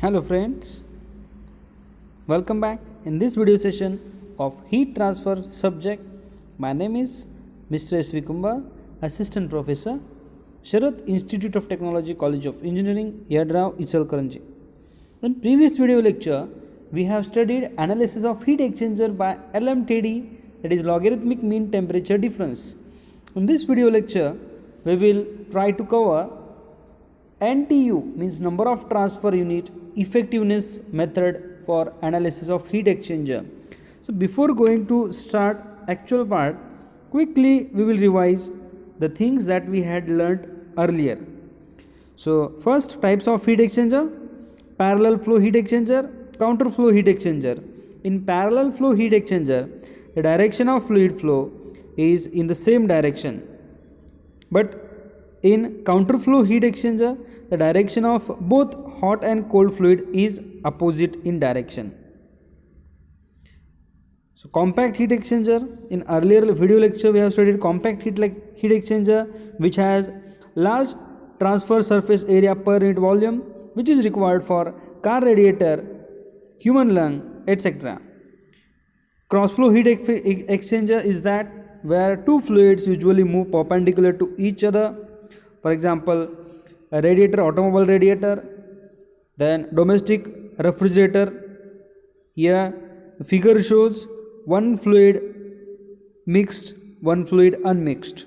Hello friends, welcome back in this video session of heat transfer subject. My name is Mr. S. V. Kumba, Assistant Professor, Sharath Institute of Technology, College of Engineering, Yadrao, Ichalkaranji. In previous video lecture, we have studied analysis of heat exchanger by LMTD, that is logarithmic mean temperature difference. In this video lecture, we will try to cover NTU means number of transfer unit effectiveness method for analysis of heat exchanger. So before going to start actual part, quickly we will revise the things that we had learnt earlier. So first, types of heat exchanger: parallel flow heat exchanger, counter flow heat exchanger. In parallel flow heat exchanger, the direction of fluid flow is in the same direction, but in counter flow heat exchanger, the direction of both hot and cold fluid is opposite in direction. So compact heat exchanger, in earlier video lecture we have studied compact heat exchanger, which has large transfer surface area per unit volume, which is required for car radiator, human lung, etc. Cross flow heat exchanger is that where two fluids usually move perpendicular to each other. For example, a radiator, automobile radiator, then domestic refrigerator. Here the figure shows one fluid mixed, one fluid unmixed.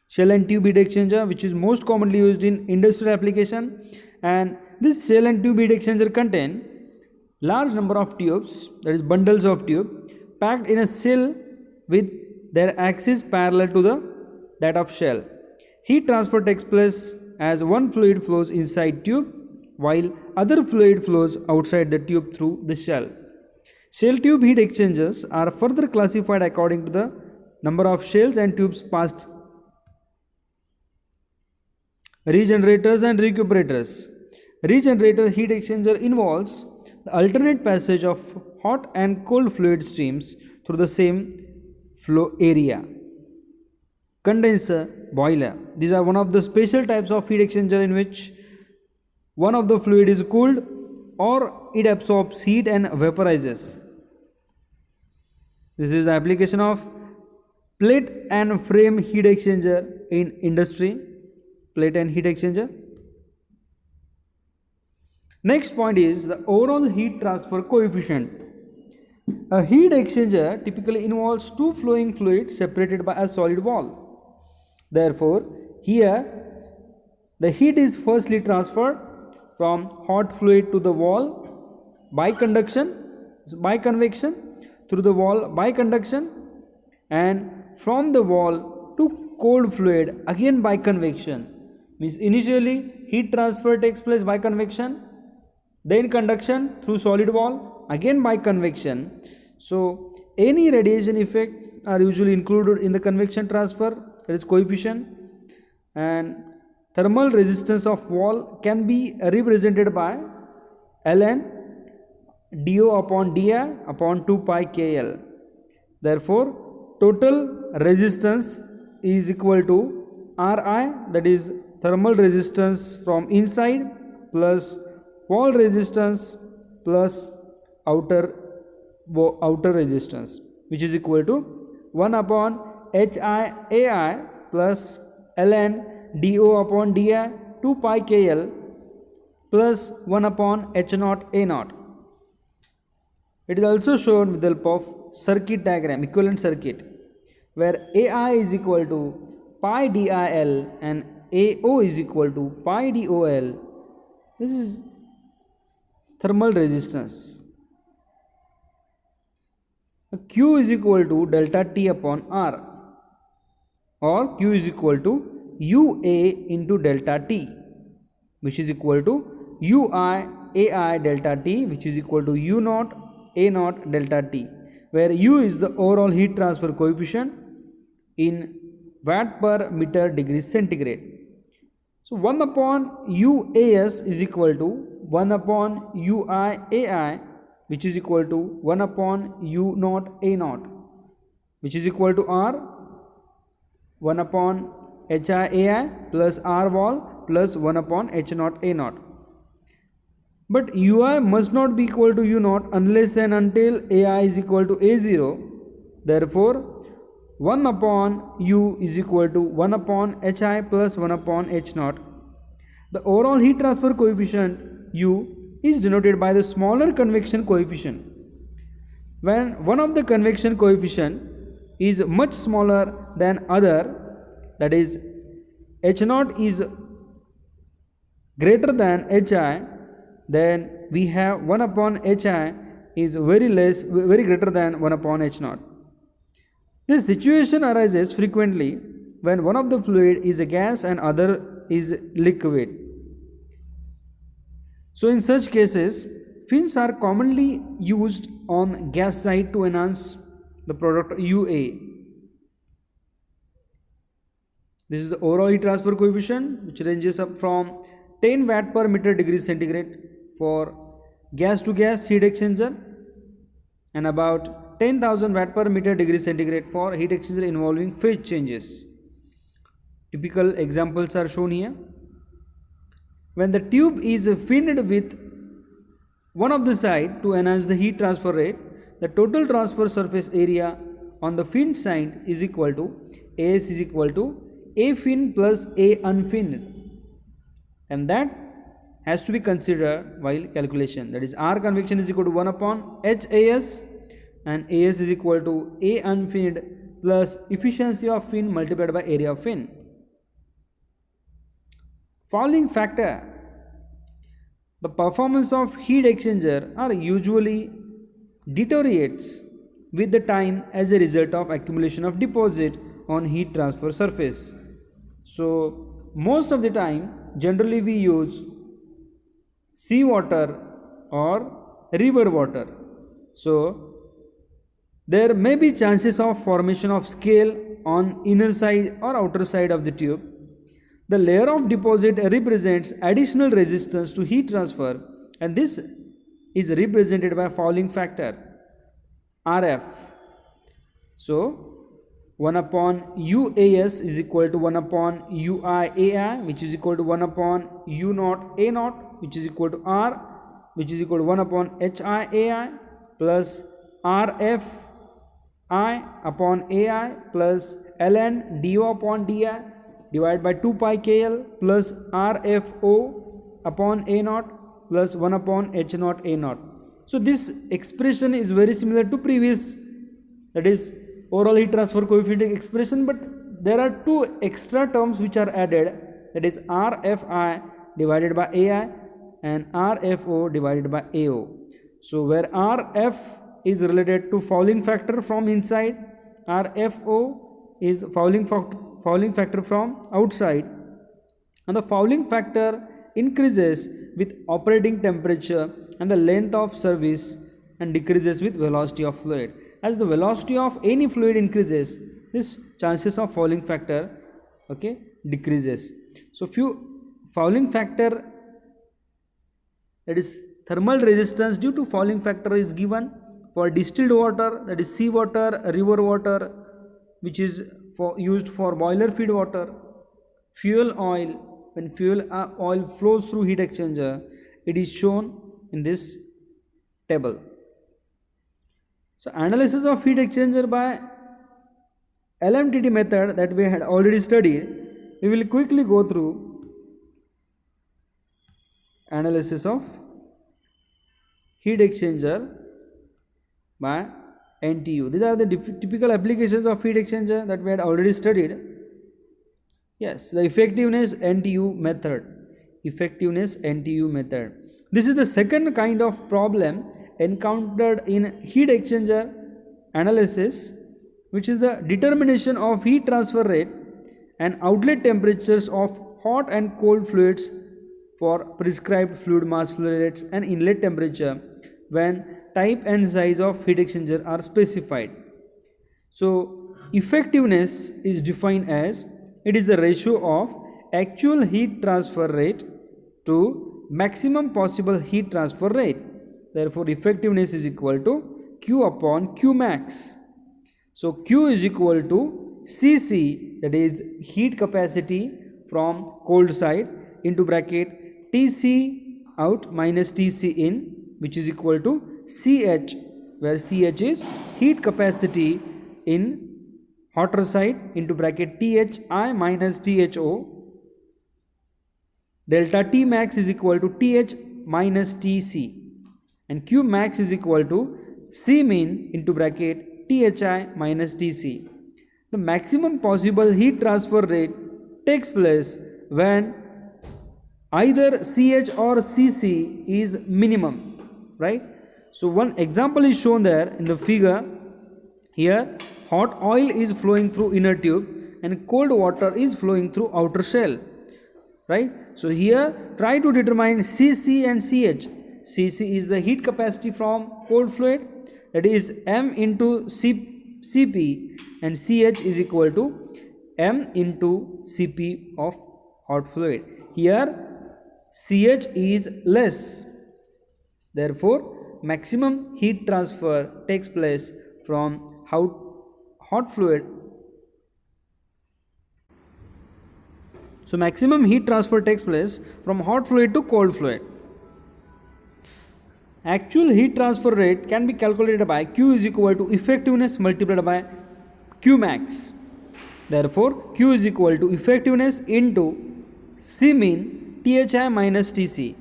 Shell and tube heat exchanger, which is most commonly used in industrial application, and this shell and tube heat exchanger contain large number of tubes, that is bundles of tube, packed in a shell with their axis parallel to that of shell. Heat transfer takes place as one fluid flows inside tube while other fluid flows outside the tube through the shell. Shell tube heat exchangers are further classified according to the number of shells and tubes passed. Regenerators and recuperators. Regenerator heat exchanger involves the alternate passage of hot and cold fluid streams through the same flow area. Condenser, boiler. These are one of the special types of heat exchanger in which one of the fluid is cooled or it absorbs heat and vaporizes. This is the application of plate and frame heat exchanger in industry. Plate and heat exchanger. Next point is the overall heat transfer coefficient. A heat exchanger typically involves two flowing fluids separated by a solid wall. Therefore, here the heat is firstly transferred from hot fluid to the wall by convection through the wall by conduction, and from the wall to cold fluid again by convection. Means initially heat transfer takes place by convection, then conduction through solid wall, again by convection. So any radiation effect are usually included in the convection transfer, that is coefficient, and thermal resistance of wall can be represented by ln dO upon di upon 2 pi kl. Therefore total resistance is equal to Ri, that is thermal resistance from inside plus wall resistance plus outer resistance, which is equal to 1 upon HI plus ln dO upon di 2 pi kl plus 1 upon H0 A0. It is also shown with the help of circuit diagram, equivalent circuit, where AI is equal to pi DIL and AO is equal to pi DOL. This is thermal resistance. Q is equal to delta T upon R, or Q is equal to UA into delta T, which is equal to UI AI delta T, which is equal to U0 A0 delta T, where U is the overall heat transfer coefficient in watt per meter degree centigrade. So 1 upon UAS is equal to 1 upon UIAI, which is equal to 1 upon U0 A0, which is equal to R, 1 upon HIAI plus R wall plus 1 upon H0 A0. But ui must not be equal to u naught unless and until ai is equal to a0. Therefore 1 upon u is equal to 1 upon hi plus 1 upon h naught. The overall heat transfer coefficient u is denoted by the smaller convection coefficient. When one of the convection coefficient is much smaller than other, that is h naught is greater than hi, then we have 1 upon hi is very greater than 1 upon h naught. This situation arises frequently when one of the fluid is a gas and other is liquid. So in such cases, fins are commonly used on gas side to enhance the product UA. This is the overall heat transfer coefficient, which ranges up from 10 watt per meter degree centigrade for gas to gas heat exchanger and about 10,000 watt per meter degree centigrade for heat exchanger involving phase changes. Typical examples are shown here. When the tube is finned with one of the side to enhance the heat transfer rate, the total transfer surface area on the finned side is equal to AS is equal to A fin plus A unfinned, and that has to be considered while calculation. That is, R convection is equal to 1 upon HAS and AS is equal to A unfinned plus efficiency of fin multiplied by area of fin. Fouling factor. The performance of heat exchanger are usually deteriorates with the time as a result of accumulation of deposit on heat transfer surface. So most of the time generally we use sea water or river water. So there may be chances of formation of scale on inner side or outer side of the tube. The layer of deposit represents additional resistance to heat transfer, and this is represented by fouling factor RF. So 1 upon UAS is equal to 1 upon UIAI, which is equal to 1 upon U naught A naught, which is equal to R, which is equal to 1 upon HIAI plus RF I upon AI plus ln dO upon di divided by 2 pi kl plus RFO upon A naught plus 1 upon H naught A naught. So this expression is very similar to previous, that is overall heat transfer coefficient expression, but there are two extra terms which are added, that is RFI divided by AI and RFO divided by AO. So where RF is related to fouling factor from inside, RFO is fouling factor from outside, and the fouling factor increases with operating temperature and the length of service and decreases with velocity of fluid. As the velocity of any fluid increases, this chances of fouling factor decreases. So fouling factor, that is thermal resistance due to fouling factor, is given for distilled water, that is sea water, river water, which is used for boiler feed water, fuel oil. When fuel oil flows through heat exchanger, it is shown in this table. So analysis of heat exchanger by LMTD method that we had already studied, we will quickly go through analysis of heat exchanger by NTU. These are the typical applications of heat exchanger that we had already studied. Yes, the effectiveness NTU method. Effectiveness NTU method. This is the second kind of problem encountered in heat exchanger analysis, which is the determination of heat transfer rate and outlet temperatures of hot and cold fluids for prescribed fluid mass flow rates and inlet temperature when type and size of heat exchanger are specified. So effectiveness is defined as it is the ratio of actual heat transfer rate to maximum possible heat transfer rate. Therefore effectiveness is equal to Q upon Q max. So Q is equal to Cc, that is heat capacity from cold side, into bracket Tc out minus Tc in, which is equal to Ch, where Ch is heat capacity in hotter side into bracket Thi minus Tho. Delta T max is equal to Th minus Tc, and Q max is equal to C min into bracket Thi minus Tc. The maximum possible heat transfer rate takes place when either Ch or Cc is minimum, right? So one example is shown there in the figure. Here hot oil is flowing through inner tube and cold water is flowing through outer shell, right? So here try to determine Cc and Ch. Cc is the heat capacity from cold fluid, that is m into Cp, and Ch is equal to m into Cp of hot fluid. Here Ch is less, therefore maximum heat transfer takes place from hot fluid. So maximum heat transfer takes place from hot fluid to cold fluid. Actual heat transfer rate can be calculated by Q is equal to effectiveness multiplied by Q max. Therefore Q is equal to effectiveness into C min Thi minus Tc.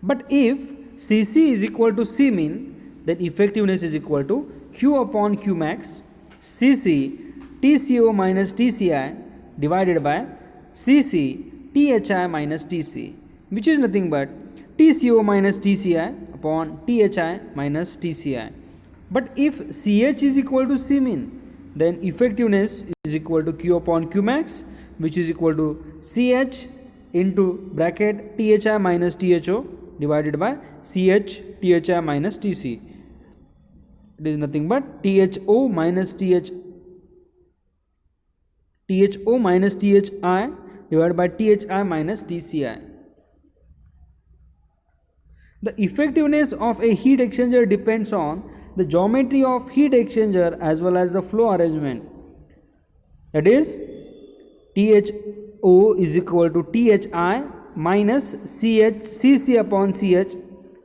But if Cc is equal to C min, then effectiveness is equal to Q upon Q max Cc Tco minus Tci divided by Cc Thi minus Tc, which is nothing but Tco minus Tci upon Thi minus Tci. But if Ch is equal to C min, then effectiveness is equal to Q upon Q max, which is equal to Ch into bracket Thi minus Tho divided by Ch Thi minus Tc. It is nothing but Tho minus Thi divided by Thi minus Tci. The effectiveness of a heat exchanger depends on the geometry of heat exchanger as well as the flow arrangement. That is, Tho is equal to Thi minus Cc upon Ch,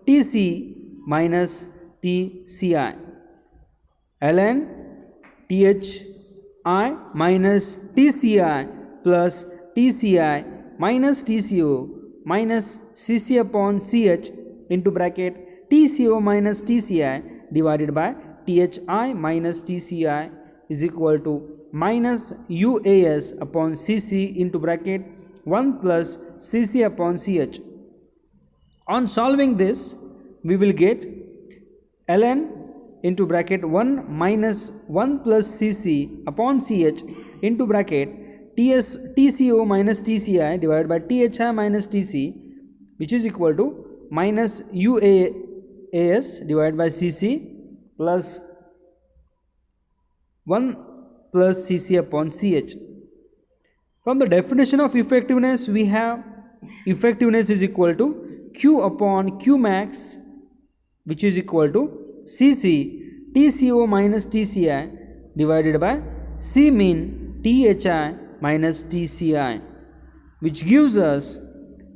Tc minus Tci, ln Thi minus Tci plus Tci minus Tco minus Cc upon Ch into bracket Tco minus Tci divided by Thi minus Tci is equal to minus Uas upon Cc into bracket 1 plus Cc upon Ch. On solving this, we will get ln into bracket 1 minus 1 plus Cc upon Ch into bracket Tco minus Tci divided by Thi minus Tc, which is equal to minus Uas divided by Cc plus 1 plus Cc upon Ch. From the definition of effectiveness, we have effectiveness is equal to Q upon Q max, which is equal to Cc Tco minus Tci divided by C min Thi minus Tci, which gives us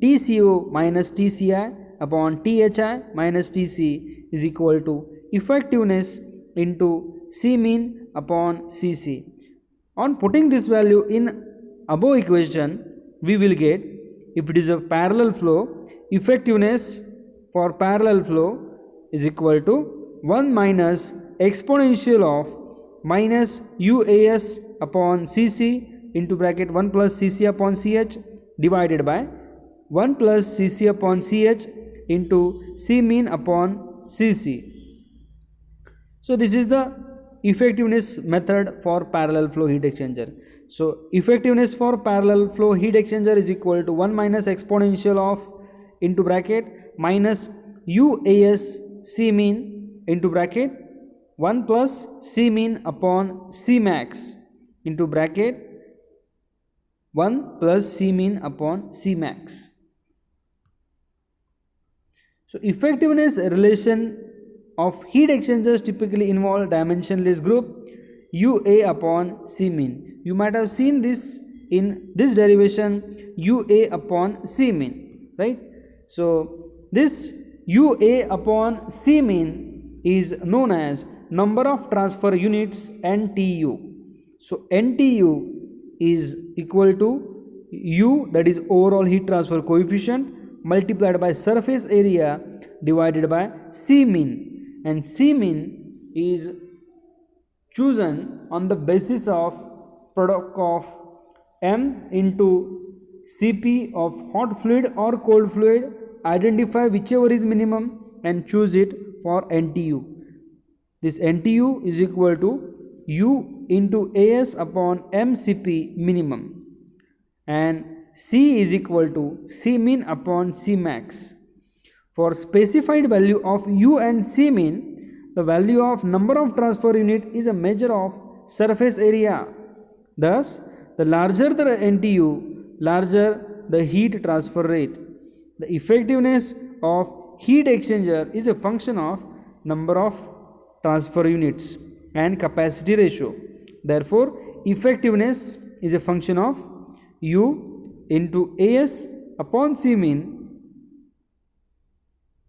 Tco minus Tci upon Thi minus Tc is equal to effectiveness into C min upon Cc. On putting this value in above equation, we will get, if it is a parallel flow, effectiveness for parallel flow is equal to 1 minus exponential of minus Uas upon Cc into bracket 1 plus Cc upon Ch divided by 1 plus Cc upon Ch into C min upon Cc. So this is the effectiveness method for parallel flow heat exchanger. So effectiveness for parallel flow heat exchanger is equal to 1 minus exponential of into bracket minus Uas C min into bracket 1 plus C min upon C max into bracket 1 plus C min upon C max. So effectiveness relation of heat exchangers typically involve dimensionless group UA upon C min. You might have seen this in this derivation, UA upon C min, right? So This UA upon C mean is known as number of transfer units NTU. So NTU is equal to U, that is overall heat transfer coefficient, multiplied by surface area divided by C mean, and C mean is chosen on the basis of product of M into Cp of hot fluid or cold fluid. Identify whichever is minimum and choose it for NTU. This NTU is equal to U into AS upon MCP minimum, and C is equal to C min upon C max. For specified value of U and C min, the value of number of transfer unit is a measure of surface area. Thus, the larger the NTU, larger the heat transfer rate. The effectiveness of heat exchanger is a function of number of transfer units and capacity ratio. Therefore, effectiveness is a function of U into AS upon C min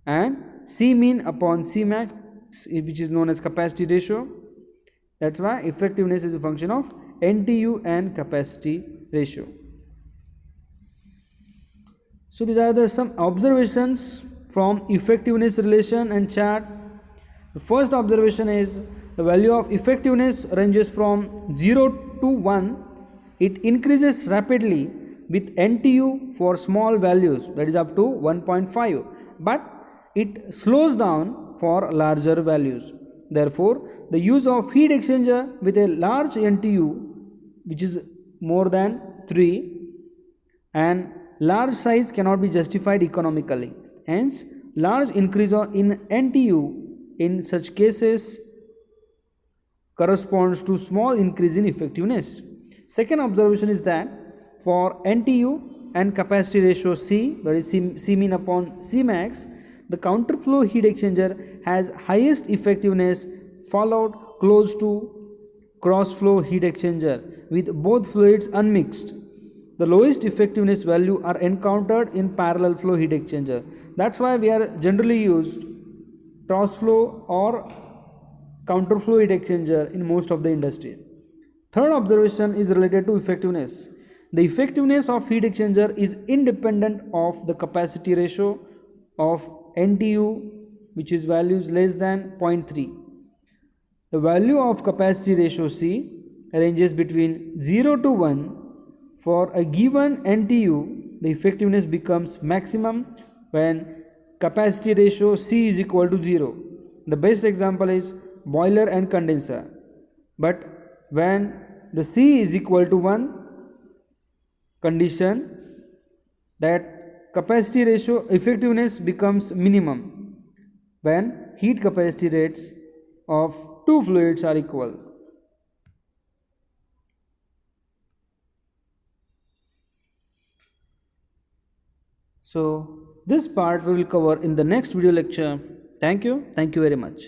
and C min upon C max, which is known as capacity ratio. That's why effectiveness is a function of NTU and capacity ratio. So these are some observations from effectiveness relation and chart. The first observation is the value of effectiveness ranges from 0 to 1. It increases rapidly with NTU for small values, that is up to 1.5, but it slows down for larger values. Therefore, the use of heat exchanger with a large NTU, which is more than 3, and large size cannot be justified economically. Hence, large increase in NTU in such cases corresponds to small increase in effectiveness. Second observation is that for NTU and capacity ratio C, that is C min upon C max, the counterflow heat exchanger has highest effectiveness, followed close to cross flow heat exchanger with both fluids unmixed. The lowest effectiveness value are encountered in parallel flow heat exchanger. That's why we are generally used cross flow or counterflow heat exchanger in most of the industry. Third observation is related to effectiveness. The effectiveness of heat exchanger is independent of the capacity ratio of NTU, which is values less than 0.3. The value of capacity ratio C ranges between 0 to 1. For a given NTU, the effectiveness becomes maximum when capacity ratio C is equal to 0. The best example is boiler and condenser. But when the C is equal to 1, condition that capacity ratio effectiveness becomes minimum when heat capacity rates of two fluids are equal. So this part we will cover in the next video lecture. Thank you very much.